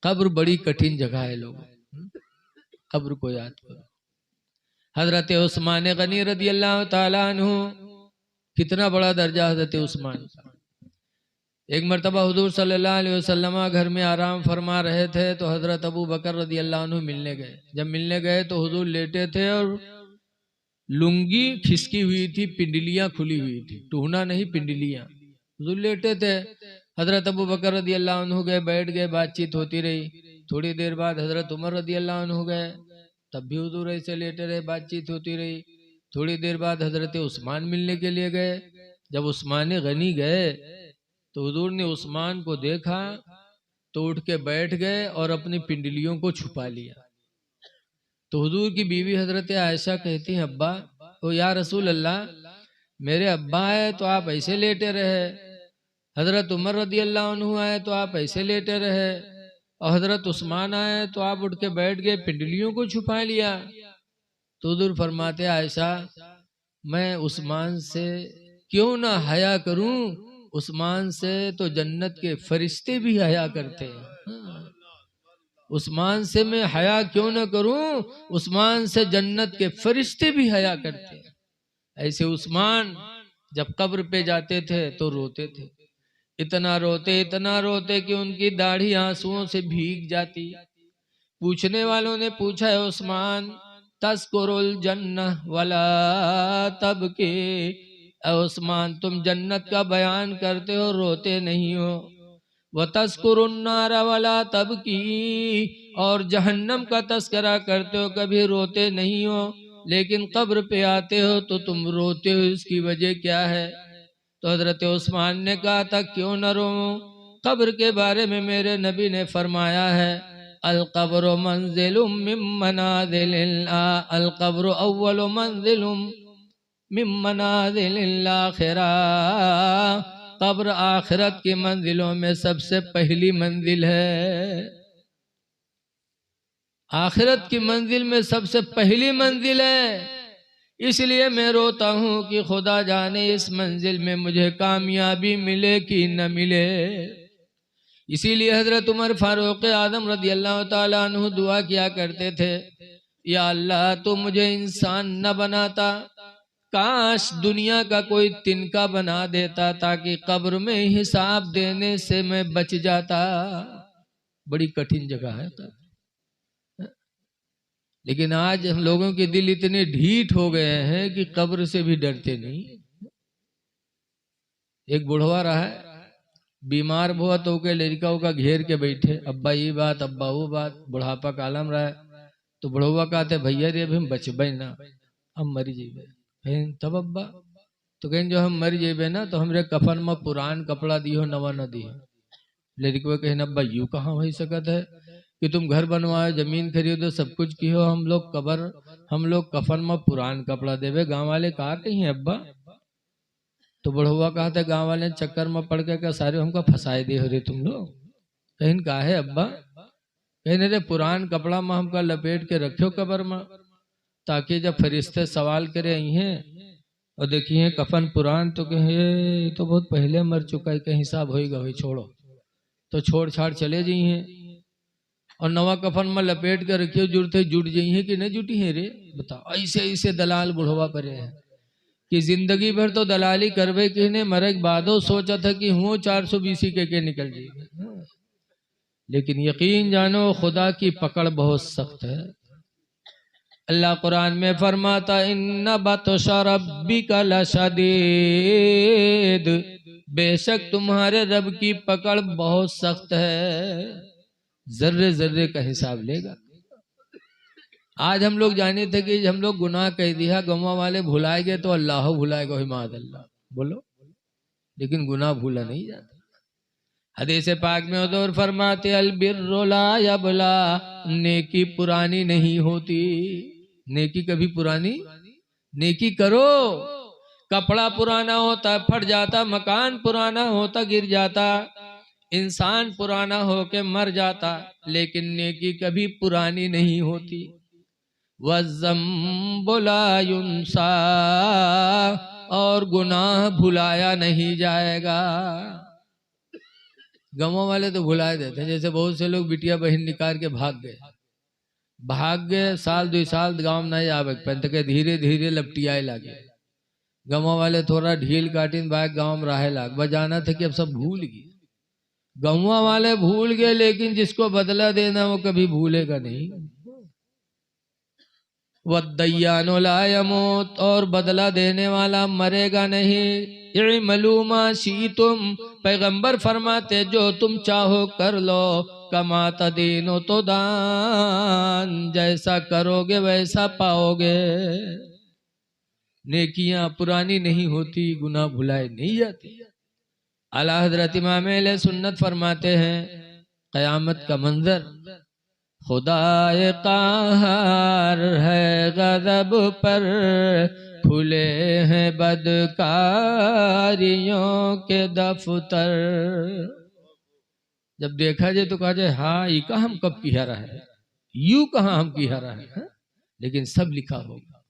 कब्र बड़ी कठिन जगह है लोग, कब्र को याद करो। हजरत उस्मान गनी रदी अल्लाह ताला अन्हु, कितना बड़ा दर्जा हजरत उस्मान का। एक मरतबा हुजूर सल्लल्लाहु अलैहि वसल्लम घर में आराम फरमा रहे थे तो हजरत अबू बकर रदी अल्लाह अन्हु मिलने गए। जब मिलने गए तो हुजूर लेटे थे और लुंगी खिसकी हुई थी, पिंडलियां खुली हुई थी, टूहना नहीं पिंडलियां। हुजूर लेटे थे, हजरत अबू बकर रदी अल्लाह अन्हु गए, बैठ गए, बातचीत होती रही। थोड़ी देर बाद हजरत उमर रदी अल्लाह अन्हु गए, तब भी हुजूर ऐसे लेटे रहे, बातचीत होती रही। थोड़ी देर बाद हजरत उस्मान मिलने के लिए गए। जब उस्मान गनी गए तो हुजूर ने उस्मान को देखा तो उठ के बैठ गए और अपनी पिंडलियों को छुपा लिया। तो हुजूर की बीवी हजरत आयशा कहती हैं, अब्बा तो या रसूल अल्लाह, मेरे अब्बा आए तो आप ऐसे लेटे रहे, हजरत उमर रदी अल्लाह अन्हु आए तो आप ऐसे लेटे रहे, और हजरत उस्मान आए तो आप उठ के बैठ गए, पिंडलियों को छुपा लिया। तो हुजूर फरमाते, आयशा मैं उस्मान से क्यों ना हया करूं, उस्मान से तो जन्नत के फरिश्ते भी हया करते हैं। उस्मान से मैं हया क्यों ना करूं, उस्मान से जन्नत के फरिश्ते भी हया करते हैं। ऐसे उस्मान जब कब्र पे जाते थे तो रोते थे, इतना रोते कि उनकी दाढ़ी आंसुओं से भीग जाती। पूछने वालों ने पूछा, है उस्मान तस्कुरुल जन्नह वला तबकी, उस्मान तुम जन्नत का बयान करते हो रोते नहीं हो, व तस्कुरुन्नार वला तबकी, और जहन्नम का तस्करा करते हो कभी रोते नहीं हो, लेकिन कब्र पे आते हो तो तुम रोते हो, इसकी वजह क्या है? तो हजरत उस्मान ने कहा था, क्यों न रोऊं, कब्र के बारे में मेरे नबी ने फरमाया है, अल कब्र मंजिलुम मिन मनाजिलिल अल कब्र अव्वलु मंजिलुम मिन मनाजिलिल आखिरा, कब्र आखिरत की मंजिलों में सबसे पहली मंजिल है। आखिरत की मंजिल में सबसे पहली मंजिल है, इसलिए मैं रोता हूं कि खुदा जाने इस मंजिल में मुझे कामयाबी मिले कि न मिले। इसीलिए हजरत उमर फारूक आजम रदी अल्लाह ताला अन्हु दुआ किया करते थे, या अल्लाह तू मुझे इंसान न बनाता, काश दुनिया का कोई तिनका बना देता ताकि कब्र में हिसाब देने से मैं बच जाता। बड़ी कठिन जगह है कब्र। लेकिन आज हम लोगों के दिल इतने ढीठ हो गए हैं कि कब्र से भी डरते नहीं। एक बुढ़वा रहा है, बीमार हुआ तो के लड़काओं का घेर के बैठे, अब्बा ये बात अब्बा वो बात, बुढ़ापा कालम रहा है। तो बुढ़वा कहते, भैया रे अभी हम बचबे ना, हम मरी जेबे। तब अब्बा तो कहें, जो हम मर जेबे ना तो हमरे कफन में पुरान कपड़ा दियो नवा न दियो। लड़के कहें, अब्बा यू कहाँ हो सकत है कि तुम घर बनवाओ, जमीन खरीदो, सब कुछ कियो, हम लोग कफन में पुरान कपड़ा देवे। गांव वाले कहा कहीं अब्बा? तो बुढ़वा कहा था, गांव वाले चक्कर में पड़ के सारे हमको फंसाए दे हो रे तुम लोग। कहीं कहा है अब्बा? कहीं रे पुरान कपड़ा में हमका लपेट के रखो कब्र में, ताकि जब फरिश्ते सवाल करे आई हैं और देखिए कफन पुरान, तो कहे तो बहुत पहले मर चुका है, कहीं हिसाब होगा भाई, छोड़ो। तो छोड़ छाड़ चले जाइए और नवा कफन में लपेट के रखियो, जुड़ते जुट जाइए कि नहीं जुटी है रे, बताओ। ऐसे ऐसे दलाल बुढ़वा परे हैं कि जिंदगी भर तो दलाली करवे कि ने मरे के बादो सोचा था कि हूँ 420 के निकल जाएगा। लेकिन यकीन जानो खुदा की पकड़ बहुत सख्त है। अल्लाह कुरान में फरमाता, इन्ना बतशा रब्बिका लशदीद, बेशक तुम्हारे रब की पकड़ बहुत सख्त है, जर्रे जर्रे का हिसाब लेगा। आज हम लोग जाने थे कि हम लोग गुनाह कह दिया, गवा वाले भुलाएंगे तो अल्लाह भुलाएगा, हिमाद अल्लाह बोलो, लेकिन गुनाह भूला नहीं जाता। हदीस पाक में हुजूर फरमाते, अल बिर्रु ला यबला, नेकी पुरानी नहीं होती। नेकी कभी पुरानी, नेकी करो, कपड़ा पुराना होता फट जाता, मकान पुराना होता गिर जाता, इंसान पुराना होके मर जाता, लेकिन नेकी कभी पुरानी नहीं होती। वज़्ज़म्बु ला युन्सा, और गुनाह भुलाया नहीं जाएगा। गाँव वाले तो भुला देते हैं। जैसे बहुत से लोग बिटिया बहन निकाल के भाग गए, साल 2 साल गाँव नहीं आवे तक धीरे धीरे लपटियाए लागे। गाँव वाले थोड़ा ढील काटिन बाग गाँव में रहे लाग बजाना था कि अब सब भूल गए। गाँव वाले भूल गए, लेकिन जिसको बदला देना वो कभी भूलेगा नहीं। वद्दय्यानो ला यमूत, और बदला देने वाला मरेगा नहीं। इअमलू मा शीतुम, पैगंबर फरमाते जो तुम चाहो कर लो। कमा तदीनो तो दान, जैसा करोगे वैसा पाओगे। नेकियां पुरानी नहीं होती, गुनाह भुलाए नहीं जाती। आला हजरत इमाम अहले सुन्नत फरमाते हैं कयामत का मंजर, खुदाए क़ाहर है गज़ब पर, खुले हैं बदकारियों के दफ्तर। जब देखा जाए तो कहा जाए हाँ ये कहा हम कब किया रहा है, यूं कहा हम किया रहा है, लेकिन सब लिखा होगा।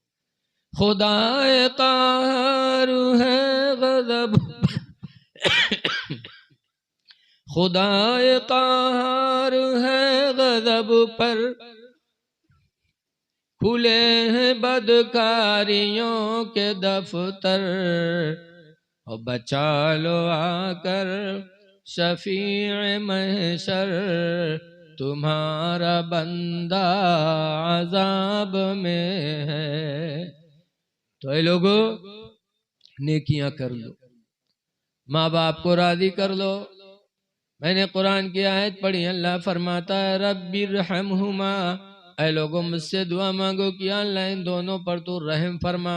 खुदाए क़ाहर है गज़ब खुदाए क़ाहर है गज़ब पर, खुले हैं बदकारियों के दफ्तर। और बचा लो आकर शफीए महशर, तुम्हारा बंदा अज़ाब में है। तो ये लोगों नेकियां कर लो, माँ बाप को राजी कर लो। मैंने कुरान की आयत पढ़ी, अल्लाह फरमाता है रब्बिरहमहुमा, ऐ लोगों मुझसे दुआ मांगो कि अल्लाह इन दोनों पर तू रहम फरमा।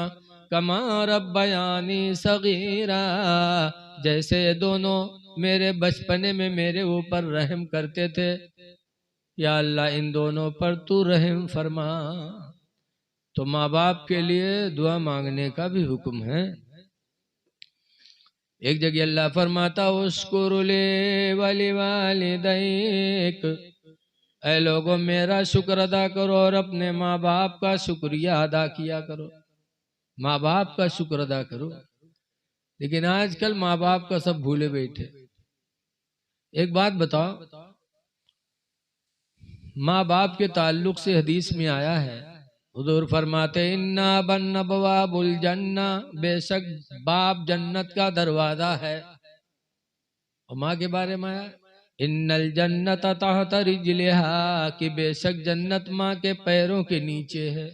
कमा रब्बयानी सगीरा, जैसे ये दोनों मेरे बचपने में मेरे ऊपर रहम करते थे, या अल्लाह इन दोनों पर तू रहम फरमा। तो माँ बाप के लिए दुआ मांगने का भी हुक्म है। एक जगह अल्लाह फरमाता उस्कुरुले वली वालिदैक, ऐ लोगों मेरा शुक्र अदा करो और अपने माँ बाप का शुक्रिया अदा किया करो। माँ बाप का शुक्र अदा करो। लेकिन आजकल माँ बाप का सब भूले बैठे। एक बात बताओ, माँ बाप के ताल्लुक से हदीस में आया है, हुजूर फरमाते इन्ना बन अबवाबुल जन्ना, बेशक बाप जन्नत का दरवाजा है। और माँ के बारे में आया इन्नल जन्नत तहत रिजलिहा, कि बेशक जन्नत माँ के पैरों के नीचे है।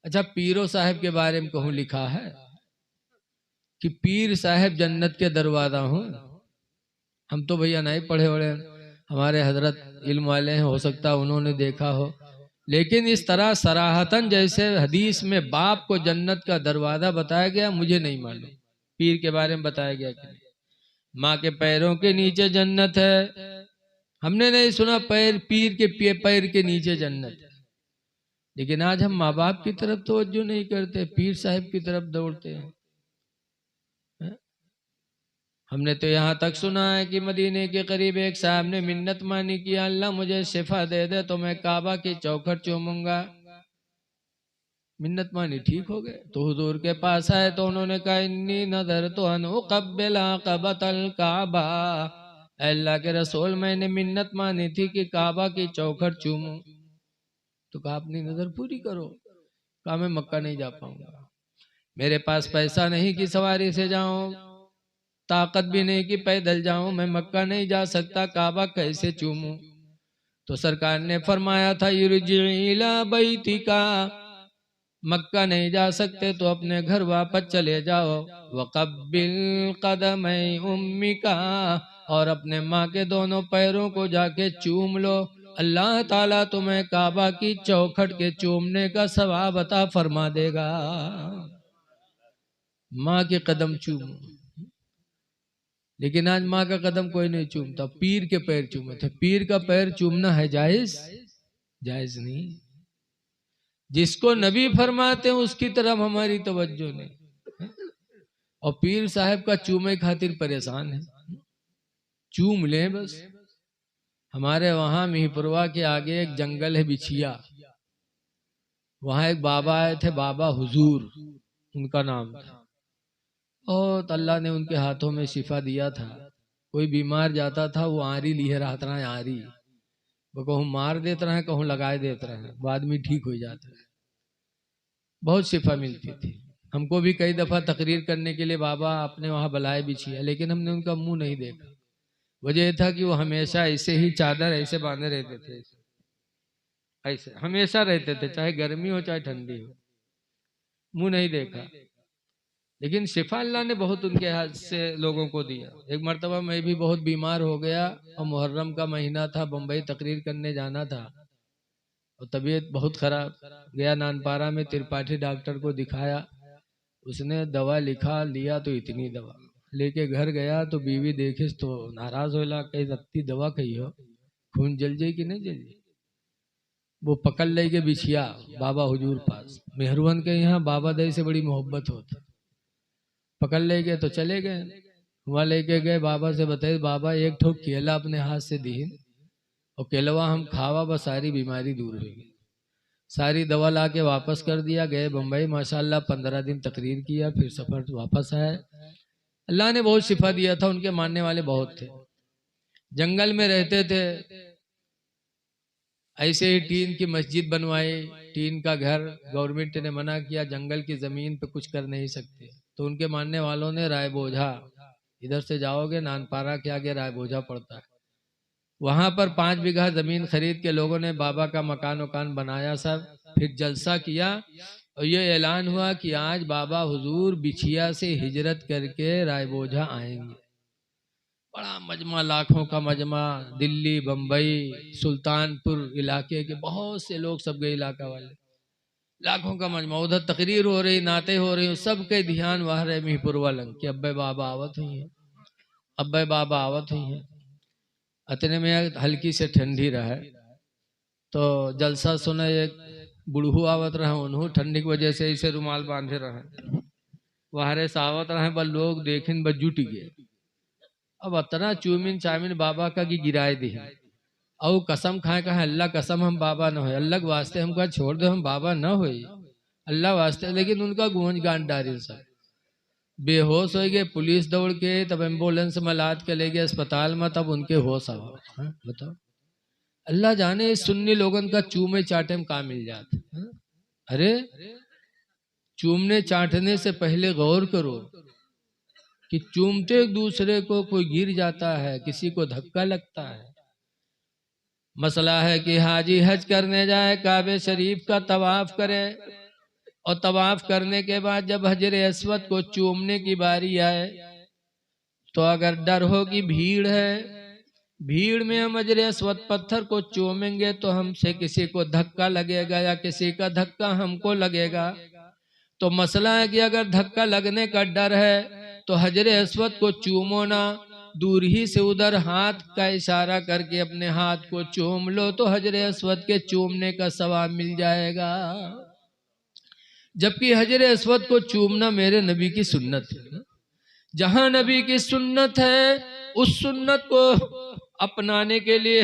अच्छा, पीरो साहब के बारे में कहूँ लिखा है कि पीर साहब जन्नत के दरवाजा हूँ। हम तो भैया नहीं पढ़े वढ़े, हमारे हजरत इल्म वाले हैं, हो सकता उन्होंने देखा हो, लेकिन इस तरह सराहतन जैसे हदीस में बाप को जन्नत का दरवाजा बताया गया, मुझे नहीं मालूम पीर के बारे में बताया गया कि नहीं। माँ के पैरों के नीचे जन्नत है, हमने नहीं सुना पैर पीर के पैर के नीचे जन्नत है। लेकिन आज हम माँ बाप की तरफ तवज्जो नहीं करते, पीर साहब की तरफ दौड़ते हैं। हमने तो यहाँ तक सुना है कि मदीने के करीब एक साहब ने मिन्नत मानी कि अल्लाह मुझे शिफा दे दे तो मैं काबा की चौखट चूमूंगा। मिन्नत मानी, ठीक हो गए। तो हुजूर के पास आए तो उन्होंने कहा इन्नी नजर तो अनुक़ब्बिला क़बतल काबा, अल्लाह के रसूल मैंने मिन्नत मानी थी कि काबा की चौखट चूमूं। तो कहा अपनी नजर पूरी करो। कहा मैं मक्का नहीं जा पाऊंगा, मेरे पास पैसा नहीं कि सवारी से जाऊं, ताकत भी नहीं कि पैदल जाऊं, मैं मक्का नहीं जा सकता, काबा कैसे चूमूं। तो सरकार ने फरमाया था युरजी इला बैतिका, मक्का नहीं जा सकते तो अपने घर वापस चले जाओ। वक़ब्बिल क़दमै उम्मिका, और अपने माँ के दोनों पैरों को जाके चूम लो, अल्लाह ताला तुम्हें काबा की चौखट के चूमने का सवाब अता फरमा देगा। माँ के कदम चूमो। लेकिन आज माँ का कदम कोई नहीं चूमता, पीर के पैर चूमे थे। पीर का पैर चूमना है जायज? जायज नहीं। जिसको नबी फरमाते हैं उसकी तरफ हमारी तवज्जो नहीं, और पीर साहब का चूमे खातिर परेशान है। चूम ले बस। हमारे वहां मिहीपुरवा के आगे एक जंगल है बिछिया, वहां एक बाबा आए थे, बाबा हुजूर उनका नाम था, और अल्लाह ने उनके हाथों में शिफा दिया था। कोई बीमार जाता था वो आरी लिए रहता रहा, आरी वो कहूँ मार देते रहे, कहूँ लगाए देते रहे, वो आदमी ठीक हो जाता है। बहुत शिफा मिलती थी। हमको भी कई दफा तकरीर करने के लिए बाबा अपने वहां बुलाए बिछिया, लेकिन हमने उनका मुंह नहीं देखा। वजह यह था कि वो हमेशा ऐसे ही चादर ऐसे बांधे रहते थे, ऐसे हमेशा रहते थे, चाहे गर्मी हो चाहे ठंडी हो, मुंह नहीं देखा। लेकिन शिफा अल्लाह ने बहुत उनके हाथ से लोगों को दिया। एक मर्तबा मैं भी बहुत बीमार हो गया और मुहर्रम का महीना था, बम्बई तकरीर करने जाना था और तबीयत बहुत खराब। गया नानपारा में त्रिपाठी डॉक्टर को दिखाया, उसने दवा लिखा, लिया तो इतनी दवा लेके घर गया तो बीवी देखिस तो नाराज होला, कही रत्ती दवा कही हो, खून जल जाए कि नहीं जल जाए। वो पकड़ ले के बिछिया बाबा हुजूर पास, मेहरवन के यहाँ बाबा दई से बड़ी मोहब्बत होती, पकड़ ले गए तो चले गए। वहाँ लेके गए, बाबा से बताए बाबा एक ठोक केला अपने हाथ से दीन और केलवा हम खावा, बस सारी बीमारी दूर हो गई। सारी दवा ला के वापस कर दिया। गए बम्बई, माशाल्लाह 15 दिन तकरीर किया, फिर सफर वापस आए। अल्लाह ने बहुत शिफा दिया था। उनके मानने वाले बहुत थे, जंगल में रहते थे। ऐसे ही टीन की मस्जिद बनवाई, टीन का घर। गवर्नमेंट ने मना किया, जंगल की जमीन पे कुछ कर नहीं सकते, तो उनके मानने वालों ने राय बोझा, इधर से जाओगे नानपारा के आगे राय बोझा पड़ता है, वहां पर 5 बीघा जमीन खरीद के लोगों ने बाबा का मकान वकान बनाया सब। फिर जलसा किया और ये ऐलान हुआ कि आज बाबा हुजूर बिछिया से हिजरत करके रायबोझा आएंगे। बड़ा मजमा, लाखों का मजमा, दिल्ली बम्बई सुल्तानपुर इलाके के बहुत से लोग, सब गए इलाका वाले, लाखों का मजमा। उधर तकरीर हो रही, नाते हो रही, सबके ध्यान वह रहे मिहीपुर वालंग कि अब्बे बाबा आवत हुई है, अब्बे बाबा आवत हुई है। इतने में हल्की से ठंडी रहे तो जलसा सुने, एक बुढ़ू आवत रहे, उन्होंने ठंडी की वजह से इसे रुमाल बांधे रहे, वहारे सावत रहे, बस लोग देखें बस जुट गए। अब इतना चूमिन चामिन बाबा का की गिराए दी, और कसम खाए कहा अल्लाह कसम हम बाबा न हो, अल्लाह के वास्ते हम कहा छोड़ दो हम बाबा न हो, अल्लाह वास्ते। लेकिन उनका गूंज गान डारी सब बेहोश हो गए। पुलिस दौड़ के तब एम्बुलेंस में लाद के ले गए अस्पताल में, तब उनके होश आओ। बताओ, अल्लाह जाने इस सुन्नी लोगन का चूमे चाटे में कहाँ मिल जाता। अरे चूमने चाटने से पहले गौर करो कि चूमते एक दूसरे को कोई गिर जाता है, किसी को धक्का लगता है। मसला है कि हाजी हज करने जाए, काबे शरीफ का तवाफ करे और तवाफ करने के बाद जब हजरे अस्वद को चूमने की बारी आए तो अगर डर हो कि भीड़ है, भीड़ में हम हजरे अस्वद पत्थर को चूमेंगे तो हमसे किसी को धक्का लगेगा या किसी का धक्का हमको लगेगा। तो मसला है कि अगर धक्का लगने का डर है तो हजरे अस्वद को चूमो ना, दूर ही से उधर हाथ का इशारा करके अपने हाथ को चूम लो तो हजरे अस्वद के चूमने का सवाब मिल जाएगा। जबकि हजरे अस्वद को चूमना मेरे नबी की सुन्नत है। जहां नबी की सुन्नत है उस सुन्नत को अपनाने के लिए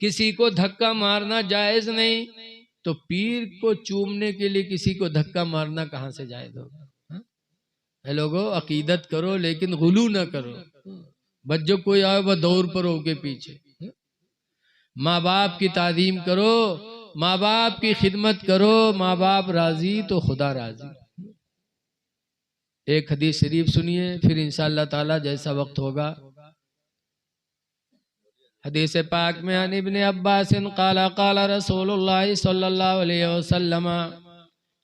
किसी को धक्का मारना जायज नहीं, तो पीर को चूमने के लिए किसी को धक्का मारना कहां से जायज होगा। है लोगों, अकीदत करो लेकिन गुलू ना करो। बस जो कोई आए वह दौड़ पर हो के पीछे। माँ बाप की तादीम करो, माँ बाप की खिदमत करो, माँ बाप राजी तो खुदा राजी। एक हदीस शरीफ सुनिए, फिर इंशाअल्लाह ताला जैसा वक्त होगा। हदीस पाक में अन इब्ने अब्बास क़ाला क़ाला रसूलुल्लाह सल्लल्लाहु अलैहि वसल्लम,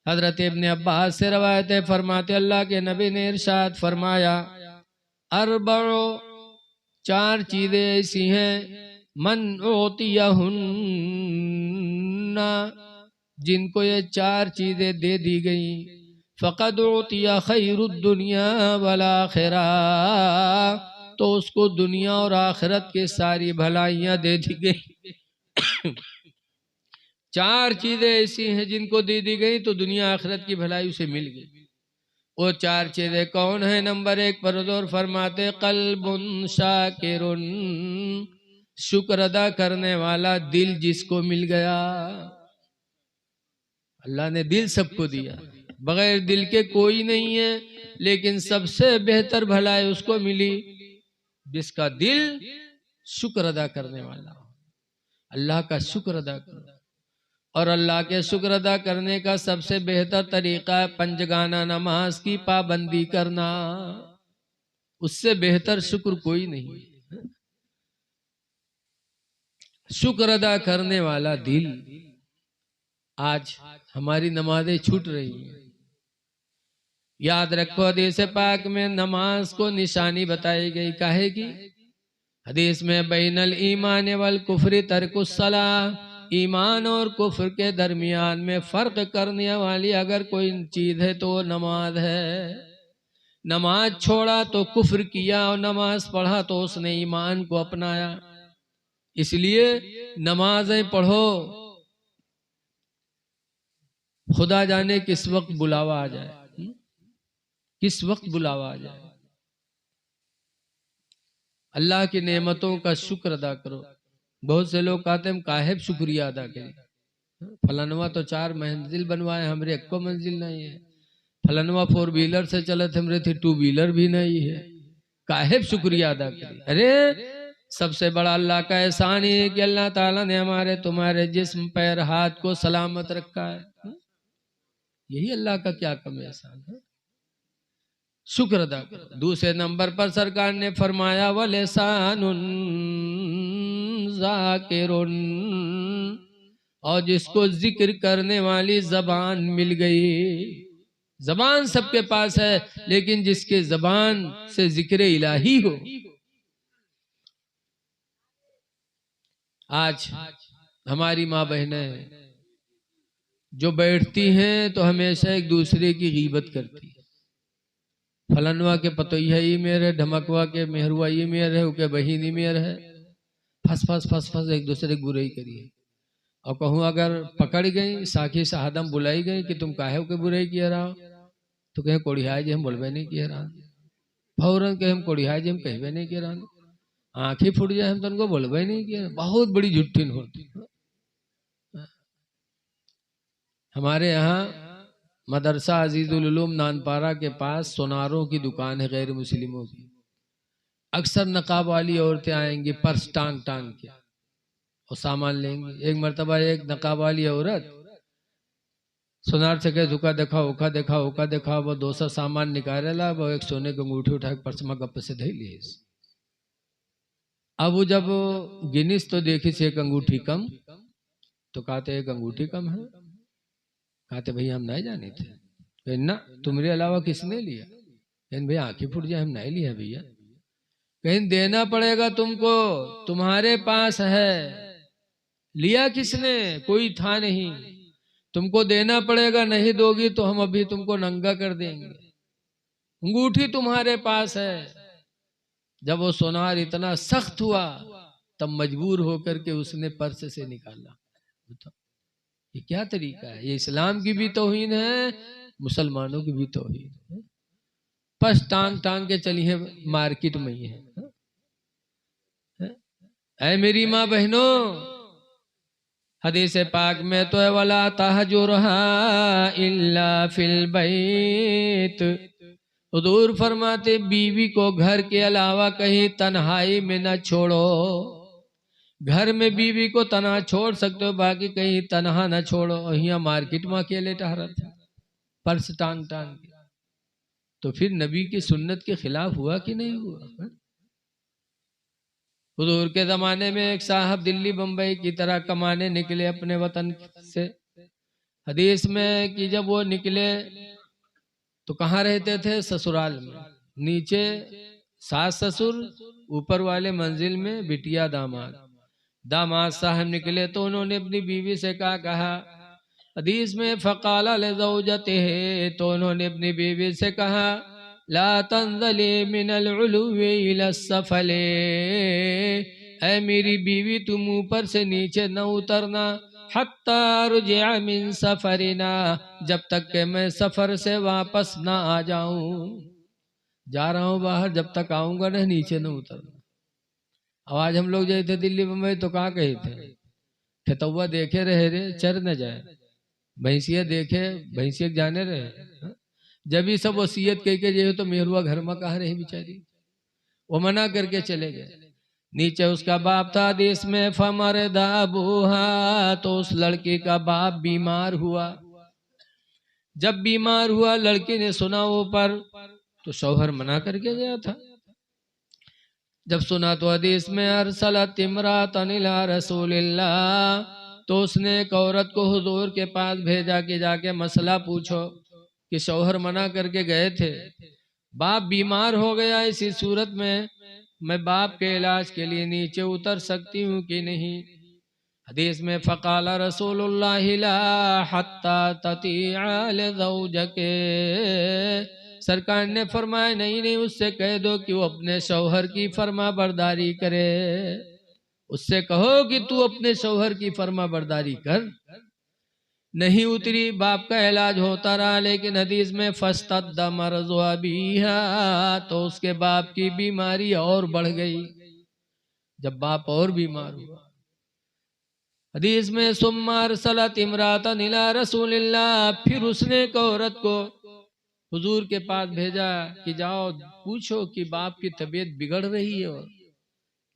हजरत इब्ने अब्बास से रवायत है, फरमाते अल्लाह के नबी ने इरशाद फरमाया, अरबअ 4 चीजें ऐसी हैं, मन उतियहुन्ना, जिनको ये 4 चीजें दे दी गई, फ़क़द उतिया खैरुद दुनिया वल आखिरा, तो उसको दुनिया और आखिरत की सारी भलाइयां दे दी गई। 4 चीजें ऐसी हैं जिनको दे दी गई तो दुनिया आखिरत की भलाई उसे मिल गई। वो 4 चीजें कौन है? नंबर 1 पर हुज़ूर फरमाते क़ल्बुन शाकिरुन, शुक्र अदा करने वाला दिल जिसको मिल गया। अल्लाह ने दिल सबको दिया, बगैर दिल के कोई नहीं है, लेकिन सबसे बेहतर भलाई उसको मिली जिसका दिल शुक्र अदा करने वाला हो, अल्लाह का शुक्र अदा करो। और अल्लाह के शुक्र अदा करने का सबसे बेहतर तरीका है पंजगाना नमाज की पाबंदी करना। उससे बेहतर शुक्र कोई नहीं है। शुक्र अदा करने वाला दिल, आज हमारी नमाजें छूट रही हैं। याद रखो हदीस पाक में नमाज को निशानी बताई गई, काहे की? हदीस में बैनल ईमान वल कुफ्री तर्कुस्सला, ईमान और कुफ्र के दरमियान में फर्क करने वाली अगर कोई चीज है तो नमाज है। नमाज छोड़ा तो कुफ्र किया और नमाज पढ़ा तो उसने ईमान को अपनाया। इसलिए नमाजें पढ़ो, खुदा जाने किस वक्त बुलावा आ जाए, किस वक्त बुलावा आ जाए। अल्लाह की नेमतों का शुक्र अदा करो। बहुत से लोग कहते हैं हम काहे शुक्रिया अदा करें, फलानवा तो 4 मंजिल बनवाए, हमरे एको मंजिल नहीं है। फलानवा 4 व्हीलर से चले थे, हमरे थे 2 व्हीलर भी नहीं है, काहे शुक्रिया अदा करें। अरे सबसे बड़ा अल्लाह का एहसान है कि अल्लाह ताला ने हमारे तुम्हारे जिस्म पैर हाथ को सलामत रखा है। यही अल्लाह का क्या कम एहसान है, शुक्र अदा करो। दूसरे नंबर पर सरकार ने फरमाया वलिसानुन ज़ाकिरुन, और जिसको जिक्र करने वाली जबान मिल गई। जबान सबके पास है, लेकिन जिसके जबान से जिक्र इलाही हो। आज हमारी माँ बहनें जो बैठती हैं तो हमेशा एक दूसरे की गीबत करती है। फलनवा के पतोइया ही मेर है, ढमकवा के मेहरुआ ही मेर है, उके बहिन ही मेर है, फस फस फस फस एक दूसरे की बुराई करिए। और कहूँ अगर पकड़ गई साखी शहादम बुलाई गई कि तुम काहे के बुराई किया रहा, तो कहे कोड़िहाय जी हम बोलबे नहीं किया रहा, फौरन कहे हम कोड़िहाय जी हम कहबे नहीं किया रहा, आंखें फूट जाए हम तुमको बोलबे नहीं किया। बहुत बड़ी झुट्ठिन होती। हमारे यहाँ मदरसा अजीजुल उलूम नानपारा के पास सोनारों की दुकान है गैर मुस्लिमों की। अक्सर नकाब वाली औरतें आएंगी पर्स टांग टांग के और सामान लेंगी। एक मरतबा एक नकाब वाली औरत सोनार से कहे धुका देखा ओखा देखा ओका देखा, वो 200 सामान निकालेला, वो एक सोने की अंगूठी उठा के पर्स में गप से धई ली। अब वो जब गिनीस तो देखी से एक अंगूठी कम, तो कहते एक अंगूठी कम है। कहते भैया हम नहीं जाने थे। ना तुम्हारे अलावा किसने लिया? कहीं भैया आंखें फूट जाए हम नहीं लिया भैया। कहीं देना पड़ेगा तुमको, तुम्हारे पास है, लिया किसने? कोई था नहीं, तुमको देना पड़ेगा, नहीं दोगी तो हम अभी तुमको नंगा कर देंगे। अंगूठी तुम्हारे पास है। जब वो सोनार इतना सख्त हुआ तब मजबूर होकर के उसने पर्स से निकाला। ये क्या तरीका है? ये इस्लाम की भी तौहीन है, मुसलमानों की भी तौहीन है। पर्स टांग टांग के चली है मार्केट में ही है। ऐ मेरी माँ बहनों, हदीस पाक में तो है वला तहजुरहा इल्ला फिल बैत। हुजूर फरमाते बीवी को घर के अलावा कहीं तन्हाई में न छोड़ो। घर में बीवी को तना छोड़ सकते हो, बाकी कहीं तनहा न छोड़ो। यहाँ मार्केट में अकेले टहरा था पर्स टांग टांग के, तो फिर नबी की सुन्नत के खिलाफ हुआ कि नहीं हुआ? हुजूर के जमाने में एक साहब दिल्ली बम्बई की तरह कमाने निकले अपने वतन से। हदीस में कि जब वो निकले तो कहाँ रहते थे? ससुराल में। नीचे सास ससुर, ऊपर वाले मंजिल में बिटिया दामाद। दामाद साहब निकले तो उन्होंने अपनी बीवी से कहा हदीस में फ़क़ाला लिज़ौजतिही, तो उन्होंने अपनी बीवी से कहा ला तंज़ली मिनल उलुव्वि इलस्सफ़ली, ऐ मेरी बीवी तुम ऊपर से नीचे न उतरना, हत्ता रुजिअ मिन सफरिना, जब तक के मैं सफर से वापस ना आ जाऊं। जा रहा हूं बाहर, जब तक आऊंगा ना नीचे न उतरना। अब आज हम लोग गए थे दिल्ली मुंबई तो कहाँ गए थे? खेतौआ देखे रहे रे चर न जाए, भैंसिया देखे भैंसिया जाने रहे। जब ही सब वसीयत कह के जो तो मेहरुआ घर में कहा रही बेचारी। वो मना करके चले गए। नीचे उसका बाप था, देश में फमरदा बूहा, तो उस लड़की का बाप बीमार हुआ। जब बीमार हुआ लड़की ने सुना ऊपर, तो शौहर मना करके गया था। जब सुना तो हदीस में अरसलत इमरातन इला रसूलिल्लाह, तो उसने एक औरत को हुजूर के पास भेजा कि जाके मसला पूछो कि शौहर मना करके गए थे, बाप बीमार हो गया, इसी सूरत में मैं बाप के इलाज के लिए नीचे उतर सकती हूँ कि नहीं। हदीस में फ़क़ाला रसूलुल्लाह ला हत्ता ततीअ लिज़ौजके, सरकार ने फरमाया नहीं नहीं, उससे कह दो कि वो अपने शौहर की फर्मा बरदारी करे, उससे कहो कि तू अपने शौहर की फर्मा बरदारी कर। नहीं उतरी, बाप का इलाज होता रहा, लेकिन हदीस में फस्तद मर्ज़ अबीहा, तो उसके बाप की बीमारी और बढ़ गई। जब बाप और बीमार हुआ, हदीस में सुम्मा अरसलत इमरातन इला रसूलिल्लाह, फिर उसने एक औरत को हुजूर के पास भेजा कि जाओ पूछो कि बाप की तबीयत बिगड़ रही है और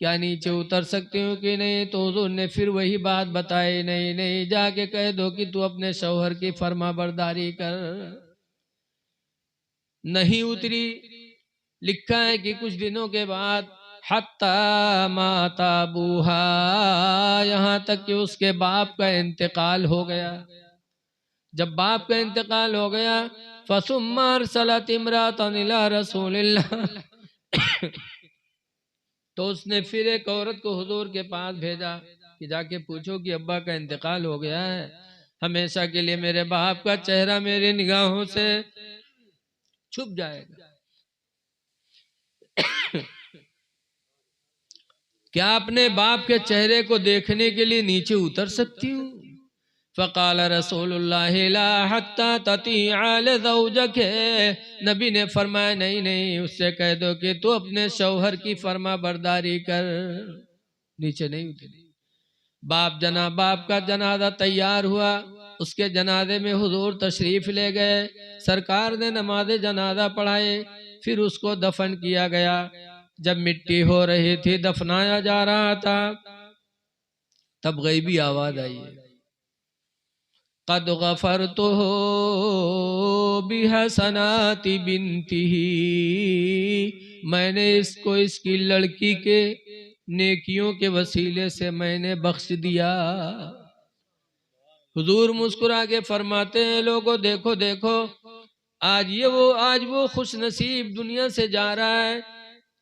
क्या नीचे उतर सकते हो कि नहीं। तो हुजूर ने फिर वही बात बताई, नहीं नहीं, जाके कह दो कि तू अपने शौहर की फर्मा बरदारी कर। नहीं उतरी। लिखा है कि कुछ दिनों के बाद हत्ता माता बूहा, यहाँ तक कि उसके बाप का इंतकाल हो गया। जब बाप का इंतकाल हो गया, फसुम्मा अरसलत इमरातन इला रसूलिल्लाह, तो उसने फिर एक औरत को हुजूर के पास भेजा कि जाके पूछो कि अब्बा का इंतकाल हो गया है, हमेशा के लिए मेरे बाप का चेहरा मेरी निगाहों से छुप जाएगा। क्या अपने बाप के चेहरे को देखने के लिए नीचे उतर सकती हूँ। फ़क़ाल रसूलुल्लाह ला हत्ता ततीअ लिज़ौजके, नबी ने फरमाया नहीं नहीं, उससे कह दो कि तू अपने शौहर की फर्मा बरदारी कर। नीचे नहीं उतरी। बाप का जनाजा तैयार हुआ, उसके जनाजे में हुजूर तशरीफ ले गए, सरकार ने नमाज जनाजा पढ़ाए, फिर उसको दफन किया गया। जब मिट्टी हो रही थी, दफनाया जा रहा था, तब गैबी आवाज आई है, कद गफरतुहु बिहसनाति बिन्तिही, मैंने इसको इसकी लड़की के नेकियों के वसीले से मैंने बख्श दिया। हुजूर मुस्कुरा के फरमाते हैं, लोगों देखो देखो, आज वो खुश नसीब दुनिया से जा रहा है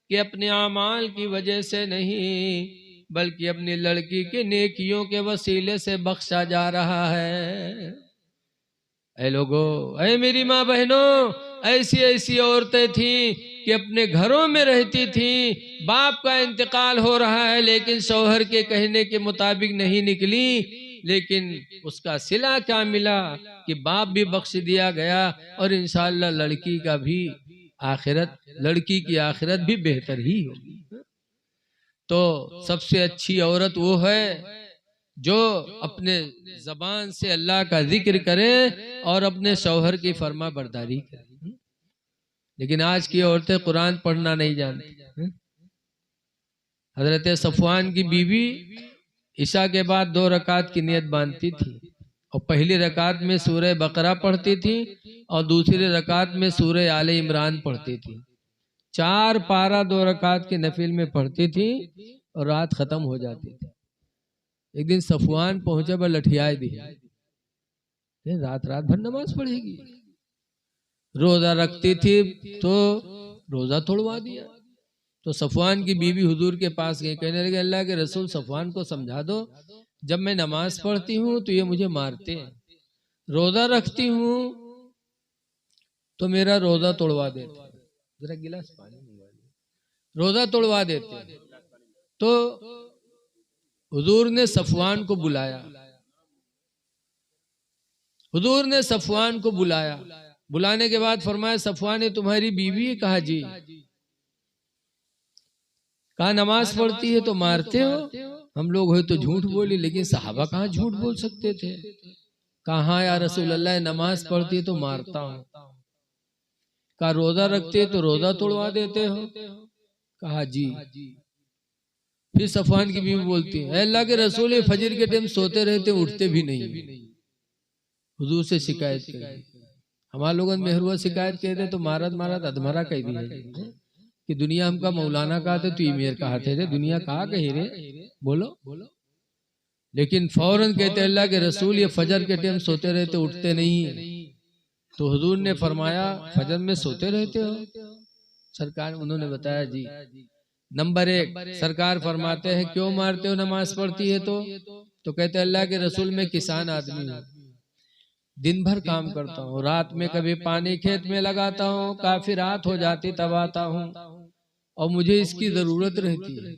कि अपने आमाल की वजह से नहीं, बल्कि अपनी लड़की के नेकियों के वसीले से बख्शा जा रहा है। ऐ लोगों, ऐ मेरी माँ बहनों, ऐसी ऐसी औरतें थीं कि अपने घरों में रहती थीं, बाप का इंतकाल हो रहा है लेकिन शौहर के कहने के मुताबिक नहीं निकली, लेकिन उसका सिला क्या मिला कि बाप भी बख्श दिया गया और इंशाअल्लाह लड़की का भी आखिरत, लड़की की आखिरत भी बेहतर ही होगी। तो सबसे अच्छी औरत वो है जो अपने जबान से अल्लाह का जिक्र करे और अपने शौहर की फर्मा बरदारी करे। लेकिन आज की औरतें कुरान पढ़ना नहीं जानती। हजरत सफवान की बीवी ईशा के बाद 2 रकात की नियत बांधती थी और पहली रकात में सूरह बकरा पढ़ती थी और दूसरी रकात में सूरह आले इमरान पढ़ती थी। 4 पारा 2 रकात के नफिल में पढ़ती थी और रात खत्म हो जाती थी। एक दिन सफवान पहुंचे पर लठियाए दी, रात भर नमाज पढ़ेगी। रोजा रखती थी तो रोजा तोड़वा दिया। तो सफवान की बीवी हुजूर के पास गई, कहने लगे अल्लाह के रसूल, सफवान को समझा दो, जब मैं नमाज पढ़ती हूँ तो ये मुझे मारते हैं, रोजा रखती हूँ तो मेरा रोजा तोड़वा देते हैं, जरा गिलास पानी मंगवा दो, रोजा तोड़वा देते हैं। तो हुजूर ने सफवान को बुलाया, हुजूर ने सफवान को बुलाया, बुलाने के बाद फरमाया, सफवान तुम्हारी बीवी है? कहा जी। कहा नमाज पढ़ती है तो मारते हो? हम लोग हो तो झूठ बोली, लेकिन सहाबा कहाँ झूठ बोल सकते थे। कहा या रसूल अल्लाह, नमाज पढ़ती है तो मारता हूँ। कहा रोजा रखते है तो रोजा तोड़वा देते हो? कहा जी। फिर सफवान की बीवी बोलती है, अल्लाह के रसूल फजर के टाइम सोते रहते उठते भी नहीं, हुजूर से शिकायत करी। हमारा लोगों ने मेहरुआ शिकायत कहते तो मारत मारत अधमरा कह दिया कि दुनिया हमका मौलाना कहा थे तू इमेर कहा थे दुनिया कहा कही रे बोलो। लेकिन फौरन कहते अल्लाह के रसूल ये फजर के टाइम सोते रहते उठते नहीं। तो हुजूर ने फरमाया फजर में सोते रहते हो? सरकार उन्होंने बताया जी। नंबर 1 सरकार फरमाते हैं क्यों मारते हो नमाज पढ़ती है तो कहते अल्लाह के रसूल में किसान आदमी हूँ, दिन भर काम करता हूँ, रात में कभी पानी खेत में लगाता हूँ, काफी रात हो जाती तब आता हूँ और मुझे इसकी जरूरत रहती है।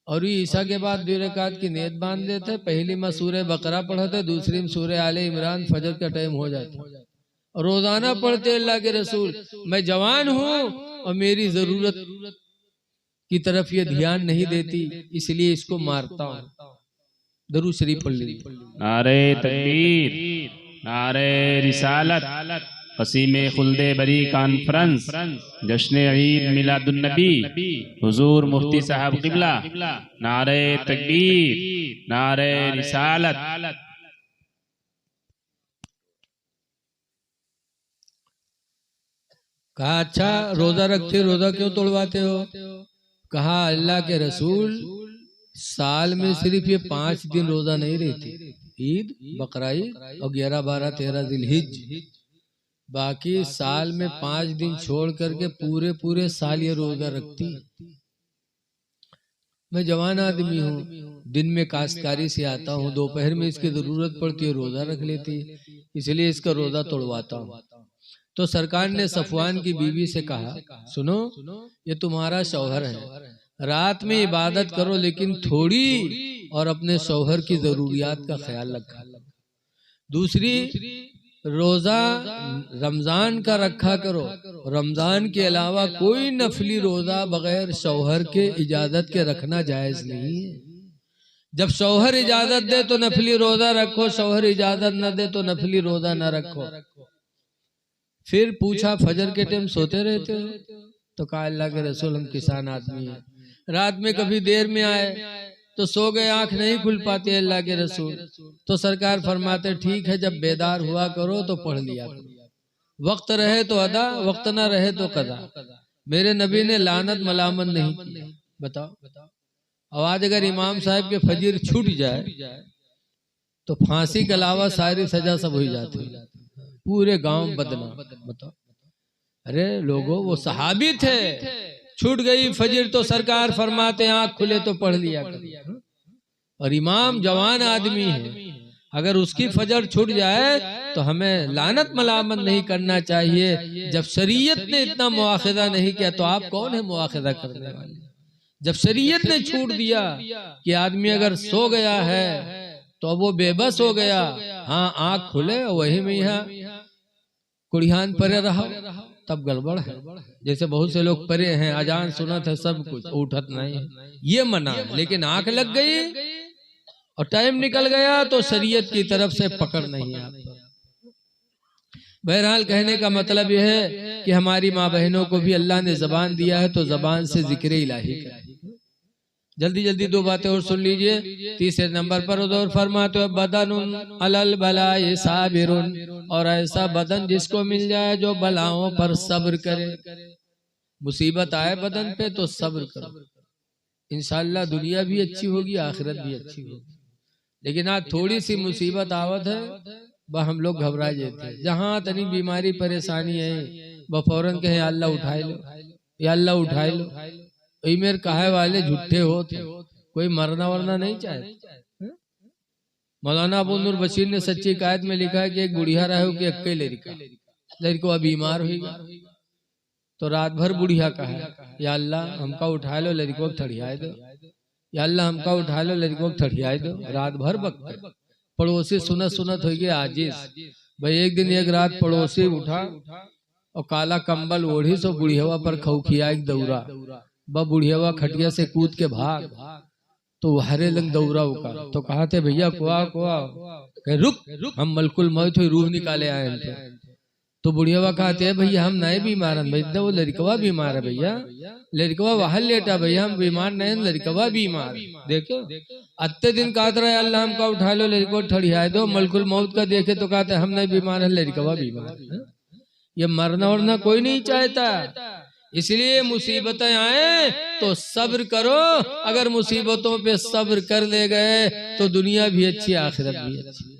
और ये ईसा के बाद 2 रकात की नीयत बांध देते, पहली में सूरह बकरा पढ़ते, दूसरी में सूरह आले इमरान, फजर का टाइम हो जाता और रोजाना पढ़ते अल्लाह के रसूल। मैं जवान हूँ और मेरी जरूरत की तरफ ये ध्यान नहीं देती, इसलिए इसको मारता हूँ। दरूद शरीफ पढ़ लीजिए। नारे तकबीर, नारे रिसालत, वसीमे खुल्दे बरी कॉन्फ्रेंस, जश्न ईद मिलादुन्नबी, हुजूर मुफ्ती साहब किबला। नारे तकबीर, नारे रिसालत। कहा अच्छा रोजा रखते, रोजा क्यों तोड़वाते हो? कहा अल्लाह के रसूल साल में सिर्फ ये 5 दिन रोजा नहीं रहती, ईद बकरा ईद और 11, 12, 13 जिलहिज, बाकी साल में 5 दिन छोड़ करके पूरे साल ये रोजा रखती। मैं जवान आदमी हूँ, दिन में काश्तकारी से आता हूँ, दोपहर में इसकी जरूरत पड़ती है, रोजा रख लेती, इसलिए इसका रोजा तोड़वाता हूँ। तो सरकार ने सफवान की बीवी से कहा सुनो ये तुम्हारा शौहर है, रात में इबादत करो लेकिन थोड़ी, और अपने शौहर की जरूरियात का ख्याल रखा। दूसरी, रोजा रमजान का रखा करो, रमजान के अलावा कोई नफली रोजा बगैर शौहर के इजाजत के रखना जायज नहीं है। जब शौहर इजाजत दे तो नफली रोजा रखो, शौहर इजाजत न दे तो नफली रोजा न रखो। फिर पूछा फजर के टाइम सोते रहते हो? तो कहा अल्लाह के रसूल हम किसान आदमी हैं, रात में कभी देर में आए तो सो गए, आंख नहीं खुल पाती अल्लाह के रसूल। तो सरकार फरमाते ठीक है जब बेदार हुआ करो तो पढ़ लिया करो, वक्त रहे तो अदा, वक्त ना रहे तो कदा। मेरे नबी ने लानत मलामत नहीं की। बताओ अब आज अगर इमाम साहब के फजर छूट जाए तो फांसी के अलावा सारी सजा सब हो जाती है, पूरे गांव बदनाम। बताओ अरे लोगों वो सहाबी थे, छूट गई फजर तो सरकार फरमाते आंख खुले तो पढ़ लिया कर। और इमाम जवान आदमी है, अगर उसकी फजर छूट जाए तो हमें लानत मलामत नहीं करना चाहिए। जब शरीयत ने इतना मुआखिदा नहीं किया तो आप कौन है मुआखिदा करने वाले? जब शरीयत ने छूट दिया कि आदमी अगर सो गया है तो वो बेबस हो गया, हाँ आंख खुले वही में यहाँ कुड़ियान परे रहा, तब गड़बड़ है। जैसे बहुत से लोग परे हैं, अजान सुनत है सब कुछ, उठत नहीं है, ये मना है। लेकिन आंख लग गई और टाइम निकल गया तो शरीयत की तरफ से पकड़ नहीं है आप। बहरहाल कहने का मतलब यह है कि हमारी माँ बहनों को भी अल्लाह ने जबान दिया है तो जबान से जिक्र इलाही करें। जल्दी जल्दी 2 बातें और सुन लीजिए। तीसरे नंबर पर उदौर फरमाते हो बदनुन अलल बलाए साबिरुन, और ऐसा बदन जिसको मिल जाए जो बलाओं पर सब्र करे। मुसीबत आए बदन पे तो सब्र करो, इंशाअल्लाह दुनिया भी अच्छी होगी आखिरत भी अच्छी होगी। लेकिन आज थोड़ी सी मुसीबत आवत है वह हम लोग घबरा जाते हैं। जहाँ तनी बीमारी परेशानी है वह फौरन कहे अल्लाह उठाए लो, या अल्लाह उठाए लो। मेरे कहे वाले झूठे होते, कोई मरना वरना नहीं चाहे। मौलाना अबू नूर बशीर ने सच्ची कायद में लिखा है कि एक बुढ़िया रहे कि अक्के लड़का बीमार होगा तो रात भर बुढ़िया कहा या अल्लाह हमका उठा लो लड़को ठड़ियाए दो, या अल्लाह हमका उठा लो लड़को ठड़ियाए दो। रात भर बकते पड़ोसी सुनत सुनत हो गए आजिज। भाई एक दिन एक रात पड़ोसी उठा और काला कंबल ओढ़ी सो बुढ़िया पर खौखिया एक दौरा। वह बुढ़िया खटिया से कूद के भाग तो हरे लंग दौरा उका तो कहा थे भैया कुआ कुआ, रुक हम मलकुल मौत हुई रूह निकाले आए थे। तो बुढ़िया कहते हैं भैया हम नहीं बीमार हैं भैया, वो लड़कवा बीमार है भैया, लड़कवा वहां लेटा भैया, हम बीमार नहीं, लड़कवा बीमार। देखो अत्ते दिन कहते रहे अल्लाह हमका उठा लो, लड़को ठड़िया दो, मलकुल मौत का देखे तो कहते हम नहीं बीमार है, लड़कवा बीमार है। ये मरना वरना कोई नहीं चाहता, इसलिए मुसीबतें आए तो सब्र करो। अगर मुसीबतों पे सब्र कर ले गए तो दुनिया भी अच्छी आखिरत भी अच्छी।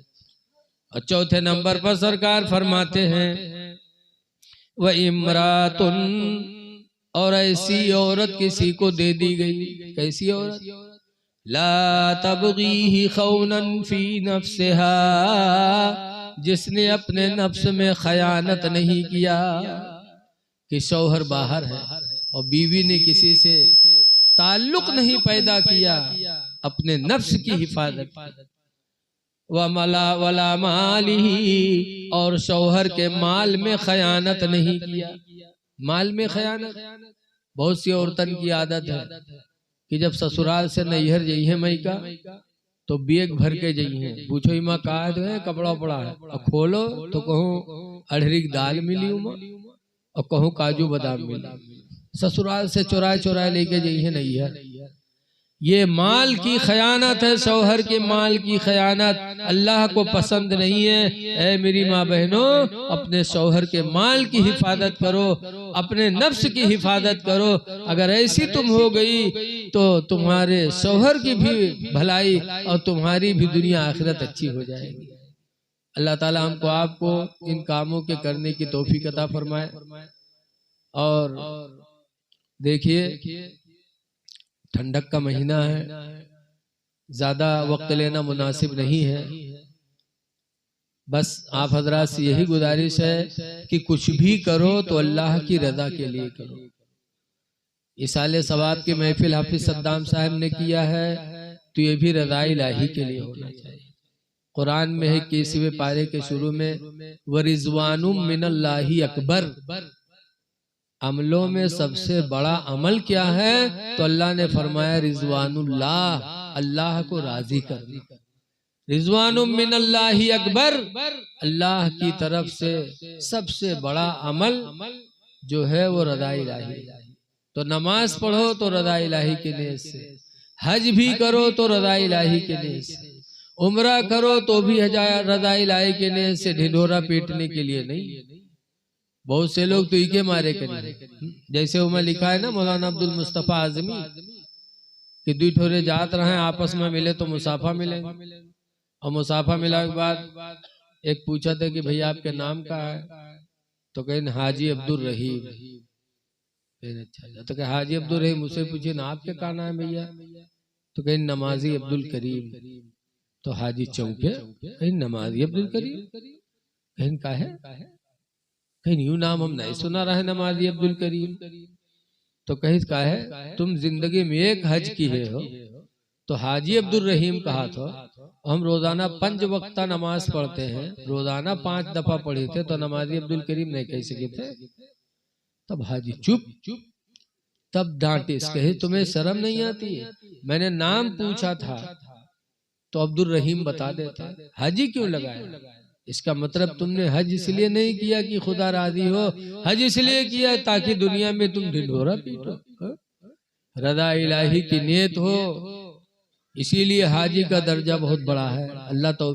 और चौथे नंबर पर सरकार फरमाते हैं वह इमरातुन, और ऐसी औरत किसी को दे दी गई। कैसी औरत? ला तबगीही खौनन फी नफ्सिहा, जिसने अपने नफ्स में खयानत नहीं किया कि शौहर बाहर है और बीवी ने किसी से ताल्लुक नहीं पैदा किया, अपने नफ्स की हिफाजत, वला मालिही, और शौहर के माल में खयानत नहीं किया। माल में खयानत बहुत सी औरतन की आदत है कि जब ससुराल से नैहर जई है मई का तो बैग भर के जई है, पूछो इमा कहा जो है कपड़ा पड़ा है, और खोलो तो कहूँ अढ़री की दाल मिली उमा और कहूँ काजू बादाम मिली, ससुराल से चुराए चुराए लेके जई है नैहर। ये माल की खयानत है, शौहर के माल की खयानत अल्लाह को पसंद नहीं है। ऐ मेरी माँ बहनों, अपने शौहर के माल की हिफाजत करो, अपने नफ्स की हिफाजत करो। अगर ऐसी तुम हो गई तो तुम्हारे शौहर की भी भलाई और तुम्हारी भी दुनिया आखिरत अच्छी हो जाएगी। अल्लाह ताला हमको आपको इन कामों के करने की तौफीक अता फरमाए। और देखिए ठंडक का महीना है, ज्यादा वक्त लेना मुनासिब नहीं है। बस आप हजरात से यही गुजारिश है कि कुछ भी करो तो अल्लाह की रजा के लिए करो। इसाले सवाब की महफिल हाफिज सद्दाम साहब ने किया है तो ये भी रजा इलाही के लिए होना चाहिए। कुरान में है 21वें पारे के शुरू में वरिज़वानुम मिनल्लाहि अकबर, अमलों में सबसे बड़ा अमल क्या है? तो अल्लाह ने फरमाया रिजवानुल्लाह, अल्लाह को राजी करना। रिजवानुम मिनल्लाहि अकबर, अल्लाह की तरफ से सबसे बड़ा अमल जो है वो रज़ा इलाही। तो नमाज पढ़ो तो रज़ा इलाही के नियत से, हज भी करो तो रज़ा इलाही के नियत से, उम्रा करो तो भी रज़ा इलाही के नियत से, ढिढोरा पीटने के लिए नहीं। बहुत से लोग तो इके मारे करें, जैसे उमें लिखा है ना मौलाना अब्दुल मुस्तफा आजमी कि दुई ठोरे जात रहे आपस में मिले तो मुसाफा मिलेंगे, और मुसाफा मिला के बाद एक पूछा था कि भैया आपके नाम का है? तो कहें हाजी अब्दुल रहीम। अच्छा, तो कहे हाजी अब्दुल रहीम, मुझसे पूछे ना आपके का नाम है भैया? तो कहें नमाजी अब्दुल करीम। तो हाजी चौंके, कहीं नमाजी अब्दुल करीम, कहीं का है? कहीं यूं नाम हम नहीं सुना रहे नमाजी अब्दुल करीम। तो कहीं का है तुम जिंदगी में एक हज की है हो तो हाजी अब्दुल रहीम कहा था। हम रोजाना 5 वक्ता नमाज पढ़ते हैं, रोजाना 5 दफा पढ़े थे तो नमाजी अब्दुल करीम नहीं कह सके थे। तब हाजी चुप, तब डांटे, कहे तुम्हें शर्म नहीं आती है? मैंने नाम पूछा था तो अब्दुल रहीम बता देता, हाजी क्यों लगाया? इसका मतलब तुमने हज इसलिए नहीं किया कि खुदा राजी हो, हज इसलिए किया ताकि दुनिया में तुम ढिढोरा पीटो, रज़ा इलाही की नियत हो। इसीलिए हाजी का दर्जा बहुत बड़ा है। अल्लाह तो